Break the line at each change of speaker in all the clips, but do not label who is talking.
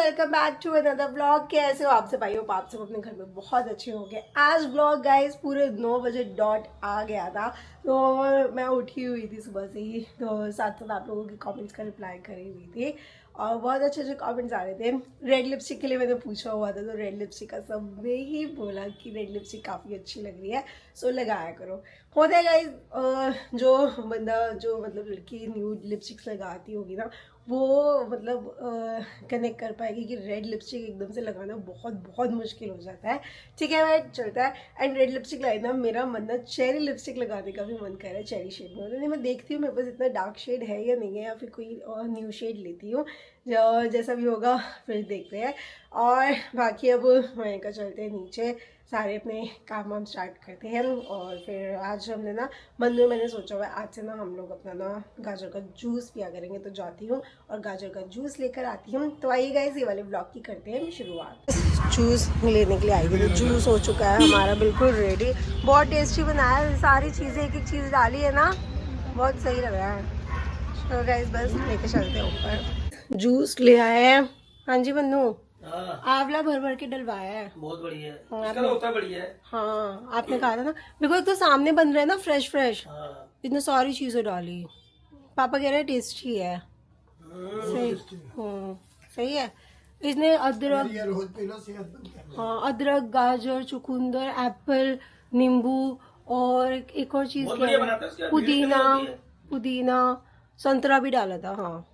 Welcome back to another vlog. कैसे हो आप सब? भाई आप सब अपने घर में बहुत अच्छे होंगे। आज व्लॉग गाइस पूरे 9 बजे डॉट आ गया था, तो मैं उठी हुई थी सुबह से ही, तो साथ साथ आप लोगों के कमेंट्स का रिप्लाई करी हुई थी और बहुत अच्छे अच्छे कमेंट्स आ रहे थे। रेड लिपस्टिक के लिए मैंने पूछा हुआ था, तो रेड लिपस्टिक का सब ने ही बोला कि रेड लिपस्टिक काफ़ी अच्छी लग रही है, सो लगाया करो। होता है गाइस, जो बंदा जो मतलब लड़की न्यूड लिपस्टिक्स लगाती होगी ना, वो मतलब कनेक्ट कर पाएगी कि रेड लिपस्टिक एकदम से लगाना बहुत बहुत मुश्किल हो जाता है। ठीक है भाई, चलता है। एंड रेड लिपस्टिक लगाई ना, मेरा मन ना चेरी लिपस्टिक लगाने का भी मन कर रहा है, चेरी शेड में। नहीं, मैं देखती हूँ मेरे पास इतना डार्क शेड है या नहीं है, या फिर कोई और न्यू शेड लेती हूँ, जैसा भी होगा फिर देखते हैं। और बाकी अब मैं का चलते हैं नीचे, सारे अपने काम वाम स्टार्ट करते हैं। और फिर आज हमने ना मन में मैंने सोचा हुआ है, आज से ना हम लोग अपना ना गाजर का जूस पिया करेंगे। तो जाती हूँ और गाजर का जूस लेकर आती हूँ। तो आइए गाइस, ये वाले ब्लॉग की करते हैं शुरुआत। जूस लेने के लिए आई थी, जूस हो चुका है हमारा बिल्कुल रेडी। बहुत टेस्टी बनाया है, सारी चीज़ें एक एक चीज़ डाली है ना, बहुत सही लग रहा है। तो गाइस बस लेके चलते हैं ऊपर। जूस ले आए हैं। हाँ जी बन्नू, आंवला भर भर के डलवाया है,
बहुत बढ़िया है।
हाँ,
इसका तो होता बढ़िया है।
हाँ आपने कहा था ना, मेरे को तो सामने बन रहा है ना फ्रेश फ्रेश,
हाँ।
इतने सारी चीजें डाली। पापा कह रहे हैं टेस्टी है। सही, सही है। इसने अदरक, हाँ अदरक, गाजर, चुकंदर, एप्पल, नींबू और एक और चीज क्या है, पुदीना, पुदीना, संतरा भी डाला था। हाँ,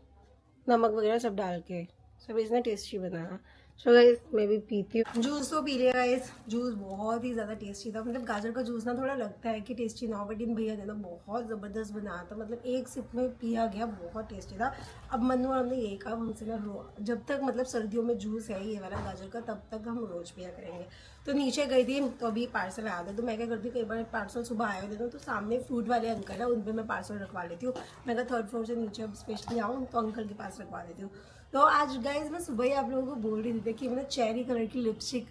नमक वगैरह सब डाल के सब इसने टेस्टी बनाया। सो गाइस मैं भी पीती हूँ जूस। तो पी लिया गाइस, जूस बहुत ही ज़्यादा टेस्टी था। मतलब गाजर का जूस ना थोड़ा लगता है कि टेस्टी ना हो, बट इन भैया ने ना बहुत ज़बरदस्त बनाया था। मतलब एक सिप में पिया गया, बहुत टेस्टी था। अब मनु और हमने यही कहा, हमसे ना जब तक मतलब सर्दियों में जूस है ये वाला गाजर का, तब तक हम रोज़ पिया करेंगे। तो नीचे गई थी तो अभी पार्सल आया था, तो मैं क्या करती हूँ, कई बार पार्सल सुबह आए होते हैं तो सामने फ्रूट वाले अंकल है, उन पर मैं पार्सल रखवा लेती हूँ। मैं कहा 3rd फ्लोर से नीचे अब स्पेशली आऊँ तो अंकल के पास रखवा देती हूँ। तो आज गाइज मैं सुबह ही आप लोगों को बोल रही थी कि मैं चेरी कलर की लिपस्टिक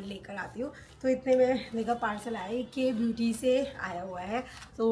लेकर आती हूँ। तो इतने में देखा पार्सल आया, के ब्यूटी से आया हुआ है। तो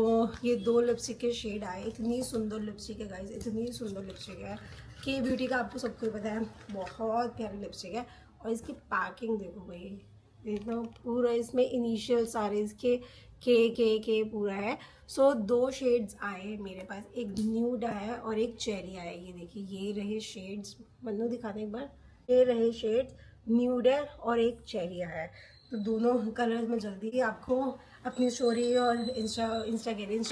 ये 2 लिपस्टिक के शेड आए। इतनी सुंदर लिपस्टिक है गाइज, इतनी सुंदर लिपस्टिक है। के ब्यूटी का आपको सबको पता है, बहुत प्यारी लिपस्टिक है। और इसकी पैकिंग देखो भाई, देखना पूरा इसमें इनिशियल सारे इसके के पूरा है। सो 2 शेड्स आए हैं मेरे पास, एक न्यूड आया है और एक चेरी आया है। ये देखिए, ये रहे शेड्स, मन्नू दिखा दे एक बार। ये रहे शेड्स, न्यूड है और एक चेरी आया है। तो दोनों कलर में जल्दी ही आपको अपनी स्टोरी और इंस्टा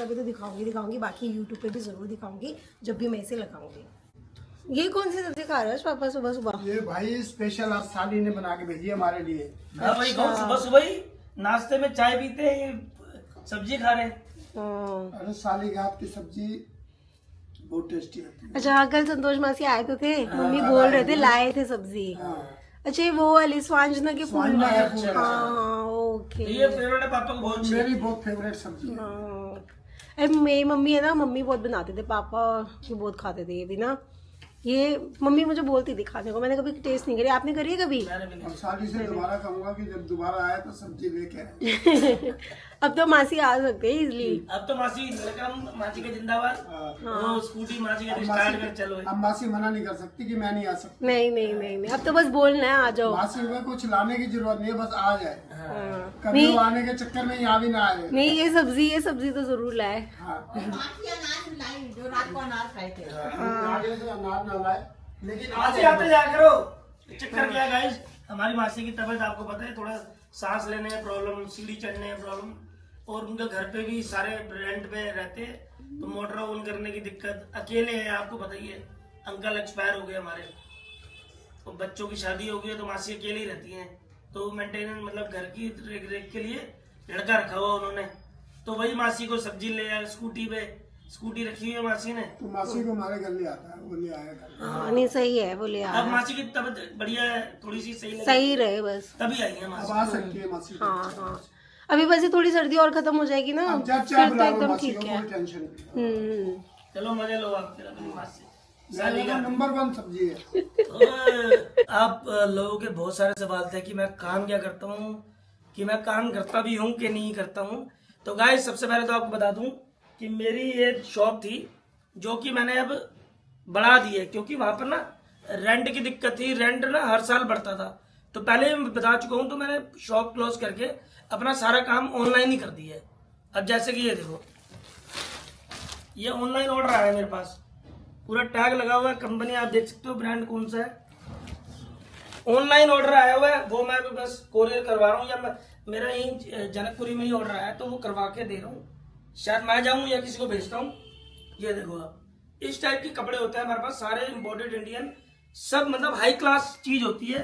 पे तो दिखाऊंगी, बाकी यूट्यूब पे भी ज़रूर दिखाऊंगी जब भी मैं इसे लगाऊंगी। ये कौन सी सब्जी खा रहे हो पापा सुबह सुबह?
ये भाई स्पेशल आज साली ने बना के भेजी है हमारे लिए।
हाँ भाई, कौन सुबह सुबह ही नाश्ते में चाय पीते हैं, सब्जी खा रहे हैं।
अरे साली के हाथ की सब्जी बहुत टेस्टी होती है।
अच्छा हाँ, कल संतोष मासी आए तो थे, मम्मी बोल रहे थे लाए थे सब्जी। अच्छा वो वाली स्वांजना के फूल। हाँ ओके,
ये फेवरेट है पापा को, बहुत
मेरी बहुत फेवरेट सब्जी है।
अरे मेरी मम्मी है ना, मम्मी बहुत बनाते थे, पापा भी बहुत खाते थे ये भी ना। ये मम्मी मुझे बोलती थी खाने को, मैंने कभी टेस्ट नहीं करी। आपने करी है कभी?
और साली से दोबारा कहूंगा कि जब दोबारा आए तो सब्जी लेके आए।
अब तो मासी आ सकते हैं इजली।
अब तो मासी मासी का जिंदाबाद। हाँ। स्कूटी मासी का स्टार्ट कर चलो।
अब मासी मना नहीं कर सकती कि मैं नहीं आ सकती।
नहीं, अब तो बस बोलना है आ जाओ।
मासी में कुछ लाने की जरूरत नहीं है, बस आ जाए। कभी वो आने के चक्कर में यहाँ भी ना आए।
नहीं, ये सब्जी तो जरूर लाए।
जो रात को अनार खाए थे।
आगे से अनार ना लाए, लेकिन
मासी आते जा करो। चक्कर क्या गाइस, हमारी मासी की तबीयत आपको पता है, थोड़ा सांस लेने में प्रॉब्लम, सीढ़ी चढ़ने में प्रॉब्लम, और उनके घर पे भी सारे रेंट पे रहते हैं, तो मोटर ऑन करने की दिक्कत, अकेले हैं आपको पता ही है। अंकल एक्सपायर हो गए हमारे, तो बच्चों की शादी हो गई है, तो मासी अकेली ही रहती हैं। तो मेंटेनेंस मतलब घर की रेख के लिए लड़का रखा हुआ उन्होंने, तो वही मासी को सब्जी ले आया। स्कूटी रखी हुई है मासी ने,
तो मासी को हमारे घर ले आता है, वो ले आया घर।
हाँ नहीं सही है, वो ले आ।
अब मासी की तबीयत बढ़िया है, थोड़ी सी
सही रहे बस,
तभी आई है
अब
मासी।
आ सकती है मासी।
हाँ अभी बस ये थोड़ी सर्दी और खत्म हो जाएगी ना, फिर तो एकदम ठीक है।
चलो मजे लो आप फिर अपनी मासी।
नंबर 1 सब्जी है।
आप लोगों के बहुत सारे सवाल थे कि मैं काम क्या करता हूँ, कि मैं काम करता भी हूँ कि नहीं करता हूँ। तो गाइस सबसे पहले तो आपको बता दूं कि मेरी एक शॉप थी जो कि मैंने अब बढ़ा दी है, क्योंकि वहां पर ना रेंट की दिक्कत थी, रेंट ना हर साल बढ़ता था, तो पहले मैं बता चुका हूँ, तो मैंने शॉप क्लोज करके अपना सारा काम ऑनलाइन ही कर दिया है। अब जैसे कि ये देखो, ये ऑनलाइन ऑर्डर आया है मेरे पास, पूरा टैग लगा हुआ है, कंपनी आप देख सकते हो, ब्रांड कौन सा है, ऑनलाइन ऑर्डर आया हुआ है, वो मैं भी बस कोरियर करवा रहा हूँ, या मेरा यहीं जनकपुरी में ही ऑर्डर आया है, तो वो करवा के दे रहा हूँ, शायद मैं जाऊँ या किसी को भेजता हूँ। ये देखो आप, इस टाइप के कपड़े होते हैं हमारे पास, सारे इम्पोर्टेड इंडियन, सब मतलब हाई क्लास चीज होती है,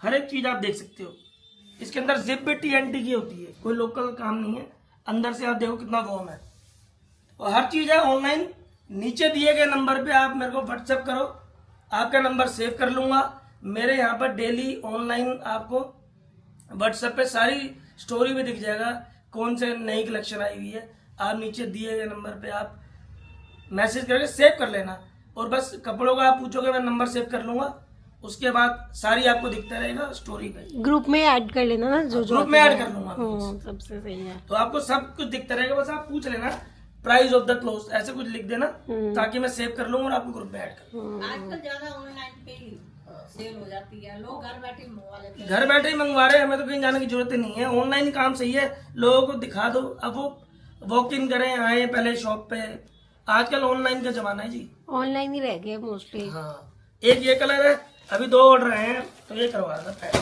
हर एक चीज आप देख सकते हो। इसके अंदर जिप भी TNT की होती है, कोई लोकल काम नहीं है, अंदर से आप देखो कितना वॉर्म है, और हर चीज है ऑनलाइन। नीचे दिए गए नंबर पे आप मेरे को व्हाट्सएप करो, आपका नंबर सेव कर लूंगा, मेरे यहाँ पर डेली ऑनलाइन आपको व्हाट्सएप पे सारी स्टोरी में दिख जाएगा कौन से नई कलेक्शन आई हुई है। आप नीचे दिए गए नंबर पे आप मैसेज करके सेव कर लेना, और बस कपड़ों का आप पूछोगे, मैं नंबर सेव कर लूंगा, उसके बाद सारी आपको दिखता रहेगा स्टोरी पे।
ग्रुप में ऐड कर लेना ना, जो
ग्रुप में ऐड कर लूंगा,
सबसे सही है।
तो आपको सब कुछ दिखता रहेगा, बस आप पूछ लेना प्राइस ऑफ द क्लोथ, ऐसे कुछ लिख देना, ताकि मैं सेव कर लूँ और आपको ग्रुप में ऐड कर लूँ।
आजकल ज्यादा ऑनलाइन पे ही सेल हो जाती है, लोग घर बैठे मंगवा लेते हैं।
घर बैठे ही मंगवा रहे हैं, हमें तो कहीं जाने की जरूरत ही नहीं है, ऑनलाइन ही काम सही है, लोगों को दिखा दो, अब वो वॉक इन करें, आए पहले शॉप पे, आजकल ऑनलाइन का जमाना है जी,
ऑनलाइन ही रह गए मोस्टली।
हाँ, एक ये कलर है, अभी 2 ऑर्डर आए हैं, तो ये करवा रहा था।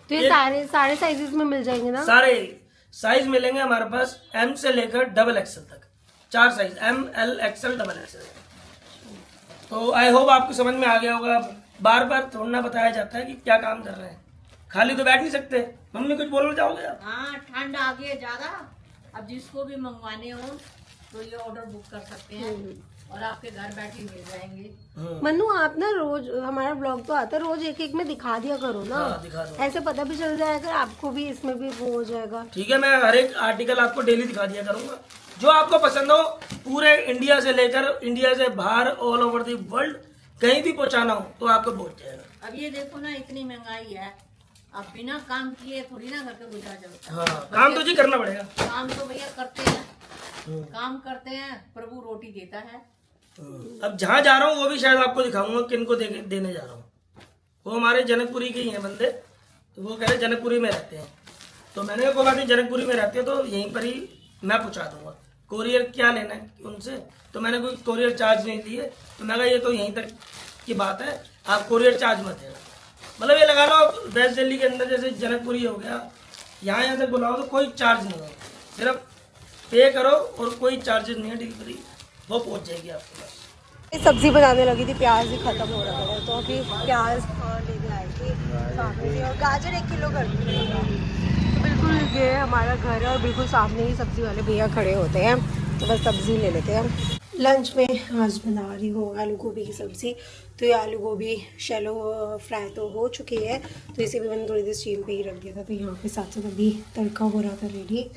तो ये सारे साइजेस में मिल जाएंगे ना?
सारे साइज मिलेंगे हमारे पास, M से लेकर XXL तक, 4 size, M, L, XL, XXL। तो आई होप आपको समझ में आ गया होगा। बार बार थोड़ा ना बताया जाता है कि क्या काम कर रहे हैं, खाली तो बैठ नहीं सकते। मम्मी कुछ बोलना चाहोगे आप?
हाँ, ठंड आ गई है ज्यादा, अब जिसको भी मंगवाने हो तो ये ऑर्डर बुक कर सकते हैं और आपके घर बैठे मिल जाएंगे।
मनु, आप ना रोज हमारा ब्लॉग तो आता है, रोज एक एक में दिखा दिया करो ना।
हाँ, दिखा दो,
ऐसे पता भी चल जाएगा, आपको भी इसमें भी वो हो जाएगा।
ठीक है, मैं हर एक आर्टिकल आपको डेली दिखा दिया करूंगा, जो आपको पसंद हो, पूरे इंडिया से लेकर इंडिया से बाहर, ऑल ओवर द वर्ल्ड, कहीं भी पहुंचाना हो तो आपको पहुंच जाएगा।
अब ये देखो ना, इतनी महंगाई है, अब बिना काम किए थोड़ी ना घर पे गुजारा चलता।
हाँ, काम तो जी करना पड़ेगा,
काम तो भैया करते हैं, काम करते हैं, प्रभु रोटी देता है।
अब जहाँ जा रहा हूँ वो भी शायद आपको दिखाऊंगा किन को देने जा रहा हूँ। वो हमारे जनकपुरी के ही हैं बंदे, तो वो कह रहे जनकपुरी में रहते हैं, तो मैंने कहा कोई बात नहीं, जनकपुरी में रहते हो तो यहीं पर ही मैं पहुँचा दूंगा, कोरियर क्या लेना है उनसे, तो मैंने कोई कोरियर चार्ज नहीं लिए, तो मैं कहा ये तो यहीं तक की बात है, आप कोरियर चार्ज मत देना। मतलब ये लगा लो वेस्ट दिल्ली के अंदर जैसे जनकपुरी हो गया, यहाँ तक बुलाओ तो कोई चार्ज नहीं है, सिर्फ पे करो और कोई चार्जेस नहीं है डिलीवरी, वो पहुंच जाएगी आपके पास।
सब्जी बनाने लगी थी, प्याज ही खत्म हो रहा था, तो अभी प्याज लेके आई थी सामने से, और गाजर 1 किलो कर दी। तो बिल्कुल ये हमारा घर है और बिल्कुल सामने ही सब्जी वाले भैया खड़े होते हैं, तो बस सब्जी ले लेते हैं। लंच में आज बना रही हूँ आलू गोभी की सब्ज़ी। तो ये आलू गोभी शैलो फ्राई तो हो चुकी है, तो इसे भी मैंने थोड़ी देर स्टीम पे ही रख दिया था, तो यहाँ पे साथ साथ अभी तड़का हो रहा था रेडी।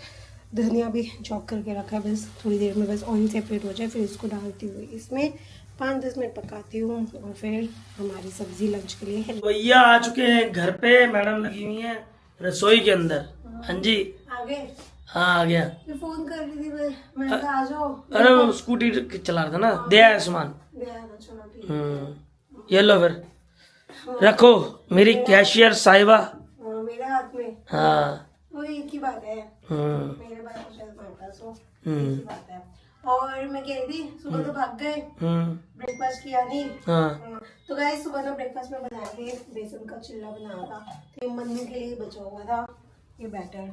धनिया भी चॉप करके रखा है, बस थोड़ी देर में बस ऑयल सेपरेट हो जाए फिर इसको डालती हुई इसमें 5-10 मिनट पकाती हूँ, और फिर हमारी सब्जी लंच के लिए है।
भैया आ चुके हैं घर पे, मैडम लगी हुई हैं रसोई के अंदर। हाँ जी,
आगे
हाँ आ गया।
फोन कर ली थी मैं कहा आ जाओ।
अरे वो स्कूटी चला रहा था ना, दे आया सामान। ये लो फिर रखो, मेरी कैशियर साहिबा।
मेरे हाथ में,
हाँ
वो एक ही बात है, मेरे पास तो शायद मेरे पास हो, एक ही बात है। और मैं कह रही थी सुबह तो भाग गए, ब्रेकफास्ट किया नहीं।
हाँ,
तो गाइस सुबह ना ब्रेकफास्ट में बनाया थे, बेसन का चिल्ला बनाया था, तो ये मन्नू के लिए बचा हुआ था ये बैटर।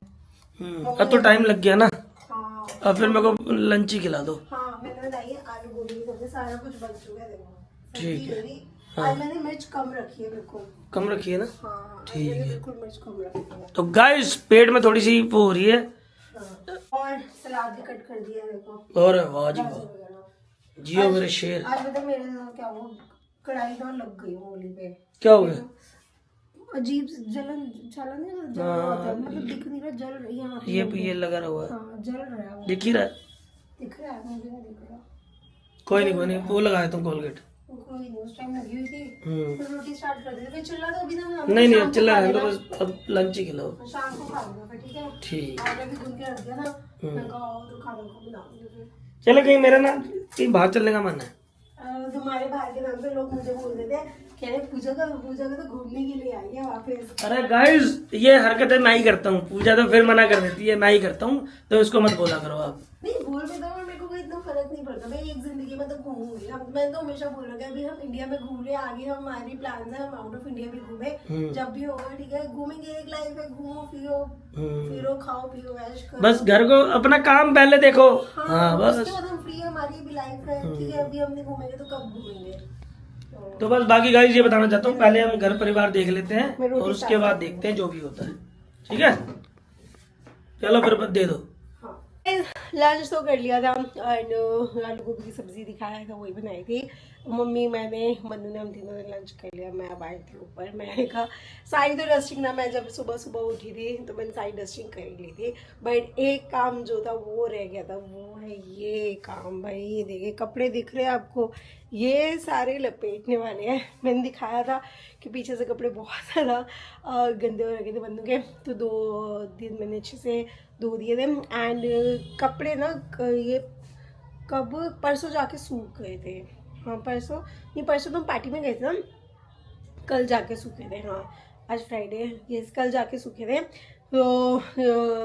अब तो टाइम लग गया ना,
हाँ,
अब फिर मेरे को लंच ही खिला दो।
हाँ मैंने बताई आलू गोभी की सब्जी, सारा कुछ बन चुका है। देखो
ठीक है।
आज मैंने मिर्च कम रखी है, बिल्कुल
कम रखिए ना।
हाँ,
ठीक है।
बिल्कुल मिर्च कम रखी है।
तो गाइस पेट में थोड़ी सी वो हो रही है,
और सलाद भी कट कर दिया देखो।
और वाह जी वाह, जियो मेरे शेर।
आज पता मेरे साथ क्या हुआ, कढ़ाई तो लग गई होली पे।
क्या हो गया?
अजीब जलन चला नहीं जल रहा था, मतलब दिख नहीं रहा, जल रही है।
ये लगा रहा है,
हाँ जल रहा है वो।
दिख ही रहा है।
दिख रहा है, मुझे नहीं दिख रहा।
कोई नहीं, वो लगाया तुम कोलगेट।
कोई नहीं, उस टाइम लगी हुई थी, फिर रोटी स्टार्ट कर दी थी, फिर चिल्ला तो अभी ना
नहीं अब चिल्ला रहे तो बस अब लंच ही खिलाओ।
शाम को खा लूंगा फिर, ठीक है।
ठीक।
आटा भी गूंद के रख दिया ना, मैं कहा और तो खाना को बनाऊंगी फिर।
चलो कहीं मेरा ना कहीं बाहर चलने का मन है।
तुम्हारे भाई के नाम पे लोग मुझे बोल देते हैं, कह रहे पूजा का तो घूमने के लिए आई है वापस।
अरे गाइस ये हरकतें मैं ही करता हूँ, पूजा तो फिर मना कर देती है, मैं ही करता हूँ, तो इसको मत बोला करो आप।
नहीं बोल भी दो, मेरे को कोई इतना फर्क नहीं पड़ता, मैं एक जिंदगी में तो घूमूंगी। मैंने तो हमेशा बोल रखा है अभी हम इंडिया में घूम रहे हैं, आगे हमारी प्लान है हम आउट ऑफ इंडिया भी घूमे, जब भी होगा ठीक है घूमेंगे, एक लाइफ है, घूमो फिरो खाओ पियो ऐश करो,
बस घर को अपना काम पहले देखो। हाँ बस
उसके बाद हम फ्री है, हमारी भी लाइफ है ठीक है, अभी हम नहीं घूमेंगे तो कब घूमेंगे।
तो बस बाकी गाइस ये बताना चाहता हूँ, पहले हम घर परिवार देख लेते हैं और उसके बाद देखते हैं जो भी होता है, ठीक है। चलो फिर दे दो।
लंच तो कर लिया था एंड आलू गोभी की सब्जी दिखाया था वही बनाई थी मम्मी, मैंने मन्नू ने, हम तीनों ने लंच कर लिया। मैं अब आई थी ऊपर, मैंने कहा सारी तो डस्टिंग ना, मैं जब सुबह सुबह उठी थी तो मैंने सारी डस्टिंग कर ली थी, बट एक काम जो था वो रह गया था, वो है ये काम। भाई ये देखिए कपड़े दिख रहे हैं आपको, ये सारे लपेटने वाले हैं। मैंने दिखाया था कि पीछे से कपड़े बहुत ज़्यादा गंदे हो रखे थे बंदू के, तो 2 दिन मैंने अच्छे से धो दिए थे। एंड कपड़े ना ये कब परसों जाके सूख गए थे, हाँ परसों तो हम पार्टी में गए थे ना, कल जाके सूखे थे। हाँ आज फ्राइडे, यस कल जाके सूखे थे, तो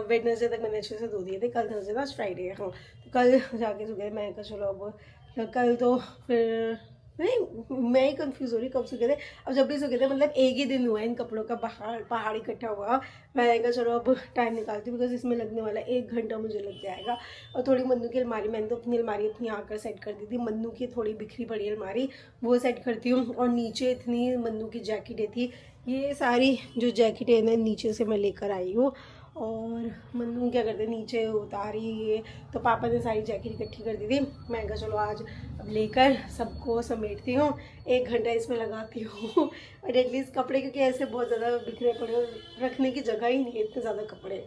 वेडनेसडे तक मैंने अच्छे से धो दिए थे, कल थर्सडे था, आज फ्राइडे है। हाँ तो कल जाके सूखे थे। मैं कहा चलो अब कल तो फिर नहीं, मैं ही कंफ्यूज हो रही कब सूखे थे, अब जब भी सूखे थे मतलब एक ही दिन हुआ है इन कपड़ों का पहाड़ इकट्ठा हुआ। मैंने कहा चलो अब टाइम निकालती हूँ, बिकॉज इसमें लगने वाला 1 घंटा मुझे लग जाएगा। और थोड़ी मन्नू की अलमारी, मैंने तो अपनी अलमारी अपनी आकर सेट कर दी थी, मन्नू की थोड़ी बिखरी पड़ी अलमारी वो सेट करती हूँ। और नीचे इतनी मन्नू की जैकेटें थी, ये सारी जो जैकेटें ना नीचे से मैं लेकर आई हूँ। और मन्नू क्या करते नीचे उतारी ये, तो पापा ने सारी जैकेट इकट्ठी कर दी थी। मैं कहा चलो आज अब लेकर सबको समेटती हूँ, 1 घंटा इसमें लगाती हूँ और एटलीस्ट कपड़े, क्योंकि ऐसे बहुत ज़्यादा बिखरे पड़े और रखने की जगह ही नहीं है इतने ज़्यादा कपड़े।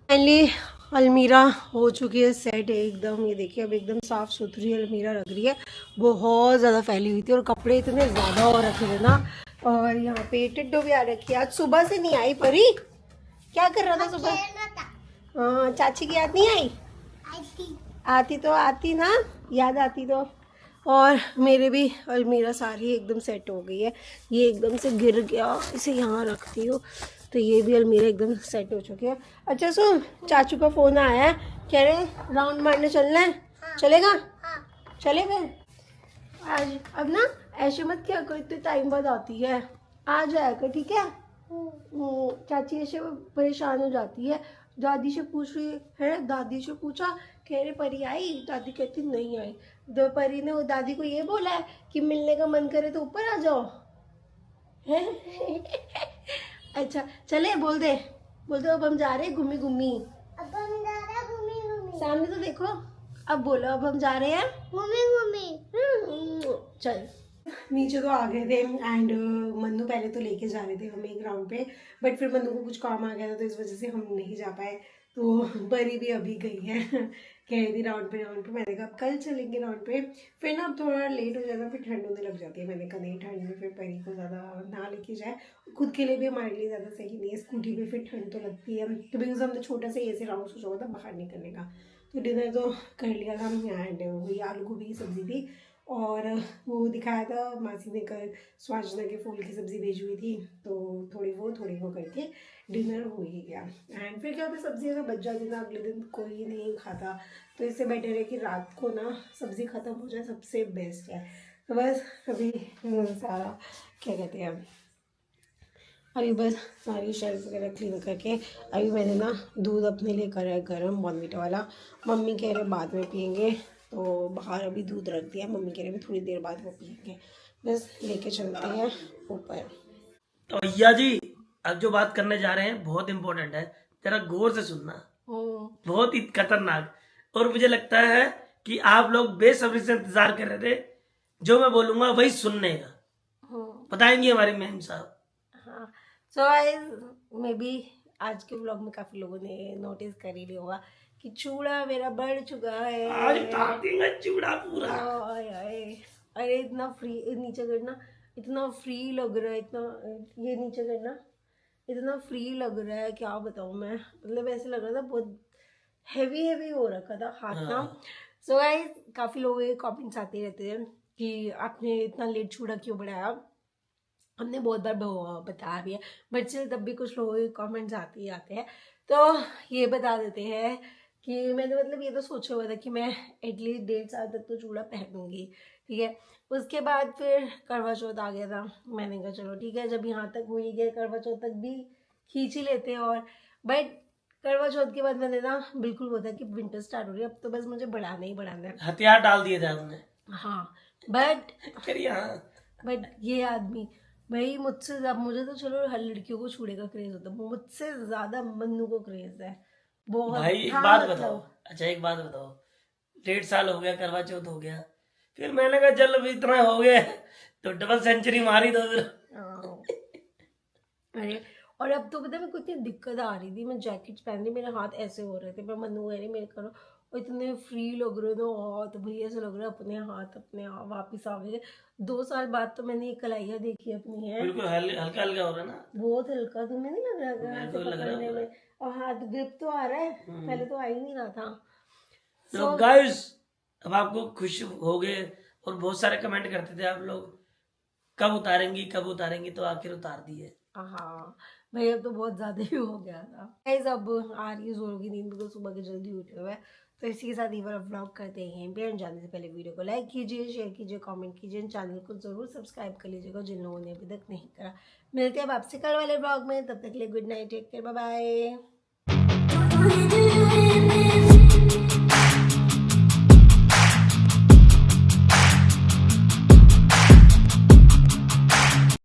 फाइनली अलमीरा हो चुकी है सेट एकदम, ये देखिए अब एकदम साफ़ सुथरी अलमीरा लग रही है, बहुत ज़्यादा फैली हुई थी और कपड़े इतने ज़्यादा और रखे थे ना। और यहाँ पे टिड्डो भी आ रखी है, आज सुबह से नहीं आई परी, क्या कर रहा था सुबह? हाँ चाची की याद नहीं आई? आती तो आती ना, याद आती तो। और मेरे भी अलमीरा सारी एकदम सेट हो गई है, ये एकदम से गिर गया, इसे यहाँ रखती हूँ, तो ये भी अलमीरा एकदम सेट हो चुकी है। अच्छा सुन, चाचू का फ़ोन आया है, कह रहे राउंड मारने चलना है, चलेगा? चले फिर आज। अब ना ऐसे मत क्या कोई इतने टाइम बाद आती है, आ जाएगा ठीक है। चाची ऐसे परेशान हो जाती है, दादी से पूछ रही है, दादी से पूछा, कह रहे परी आई, दादी कहती नहीं आई। दो परी ने वो दादी को ये बोला है कि मिलने का मन करे तो ऊपर आ जाओ है अच्छा चले, बोल दे अब हम जा रहे घूमी घूमी, सामने तो देखो, अब बोलो अब हम जा रहे हैं घूमी। चल नीचे तो आ गए थे एंड मन्नू पहले तो लेके जा रहे थे हमें ग्राउंड पे, बट फिर मन्नू को कुछ काम आ गया था तो इस वजह से हम नहीं जा पाए। तो परी भी अभी गई है कह रही थी राउंड पे मैंने कहा अब कल चलेंगे राउंड पे, फिर ना अब थोड़ा लेट हो जाता, फिर ठंड होने लग जाती है। मैंने कहा नहीं ठंड में फिर परी को ज़्यादा ना लेके जाए, खुद के लिए भी हमारे लिए ज़्यादा सही नहीं है, स्कूटी पे फिर ठंड तो लगती है। तो बिकॉज हमने छोटा सा ऐसे राउंड सोचा हुआ था बाहर निकलने का, तो डिनर तो कर लिया था एंड वही आलू गोभी की सब्ज़ी थी। और वो दिखाया था मासी ने कल स्वाजना के फूल की सब्ज़ी भेजी हुई थी, तो थोड़ी वो करके डिनर हो ही गया। एंड फिर क्या होता है सब्ज़ी अगर बच जाती ना अगले दिन कोई नहीं खाता, तो इससे बेटर है कि रात को ना सब्ज़ी ख़त्म हो जाए, सबसे बेस्ट है। तो बस अभी सारा क्या कहते हैं, अभी बस सारी शेल्फ वगैरह क्लीन करके अभी मैंने ना दूध अपने लिए करा है गर्म, बॉर्नविटा वाला। मम्मी कह रहे बाद में पियेंगे, तो बाहर अभी दूध रख दिया, मम्मी कह रहे भी थोड़ी देर बाद वो पियेंगे। बस लेके चलते हैं ऊपर।
तो भैया जी अब जो बात करने जा रहे हैं बहुत इंपॉर्टेंट है, जरा गौर से सुनना, बहुत ही खतरनाक। और मुझे लगता है कि आप लोग बेसब्री से इंतजार कर रहे थे, जो मैं बोलूंगा वही सुनने का बताएंगे हमारी मैम साहब।
हाँ सो गाइस मे बी आज के व्लॉग में काफ़ी लोगों ने नोटिस कर ही लिया होगा कि चूड़ा मेरा बढ़ चुका है,
आज ताकतेंगे चूड़ा पूरा।
अरे इतना फ्री नीचे करना, इतना फ्री लग रहा है, इतना ये नीचे करना इतना फ्री लग रहा है, क्या बताऊँ मैं, मतलब ऐसे लग रहा था बहुत हैवी हो रखा था हाथ ना। सो गाइस काफ़ी लोगों के कमेंट्स आते रहते हैं कि आपने इतना लेट चूड़ा क्यों बढ़ाया। हमने बहुत बार बताया भी है, बट स्टिल तब भी कुछ लोगों के कमेंट्स आते ही आते हैं। तो ये बता देते हैं कि मैंने मतलब ये तो सोचा हुआ था कि मैं एटलीस्ट 1.5 साल तक तो चूड़ा पहनूंगी, ठीक है। उसके बाद फिर करवा चौथ आ गया था, मैंने कहा चलो ठीक है, जब यहाँ तक हो ही गया करवा चौथ तक भी खींच ही लेते हैं। और बट करवा चौथ के बाद मैंने ना बिल्कुल वो था कि विंटर स्टार्ट हो रही है, अब तो बस मुझे बढ़ाना ही बढ़ाना है।
हथियार डाल दिए थे आपने।
हाँ बट
करिए। हाँ
बट ये आदमी भाई मुझसे मुझे तो चलो हर लड़कियों को चूड़े का क्रेज होता है, मुझसे ज्यादा मन्नू को क्रेज है बहुत।
भाई एक
हाँ,
बात
मतलब
बताओ, अच्छा एक बात बताओ, 1.5 साल हो गया, करवा चौथ हो गया, फिर मैंने कहा चल अब इतना हो गया तो डबल सेंचुरी मारी दो फिर।
हाँ। अरे और अब तो पता है मेरे को इतनी दिक्कत आ रही थी, मैं जैकेट्स पहन रही, मेरे हाथ ऐसे हो रहे थे, मैं मनु कह रही मेरे करो, और इतने फ्री लग रहे थे हाथ भाई, ऐसे लग रहा है अपने हाथ अपने आप वापिस आ गए। 2 साल बाद तो मैंने ये कलाइयाँ देखी अपनी है,
बिल्कुल हल्का हल्का हो रहा है ना,
बहुत हल्का। तुम्हें नहीं लग रहा
मेरे
हाथ
को
से
लग रहा
पकड़ने
है
में, और हाथ ग्रिप तो आ रहा है, पहले तो आ ही नहीं रहा था।
तो गाइस अब आपको खुश हो गए, और बहुत सारे कमेंट करते थे आप लोग कब उतारेंगी, तो आखिर उतार दिए।
हाँ भाई अब तो बहुत ज्यादा ही हो गया था। गाइस अब आ रही है जोरों की नींद, बिल्कुल सुबह के जल्दी उठे हुए हैं। तो इसी के साथ ये वाला व्लॉग करते हैं। पेरेंट जाने से पहले वीडियो को लाइक कीजिए, शेयर कीजिए, कमेंट कीजिए, चैनल को जरूर सब्सक्राइब कर लीजिएगा जिन लोगों ने अभी तक नहीं करा। मिलते हैं अब आपसे कल वाले व्लॉग में, तब तक के लिए good night, take care, bye bye.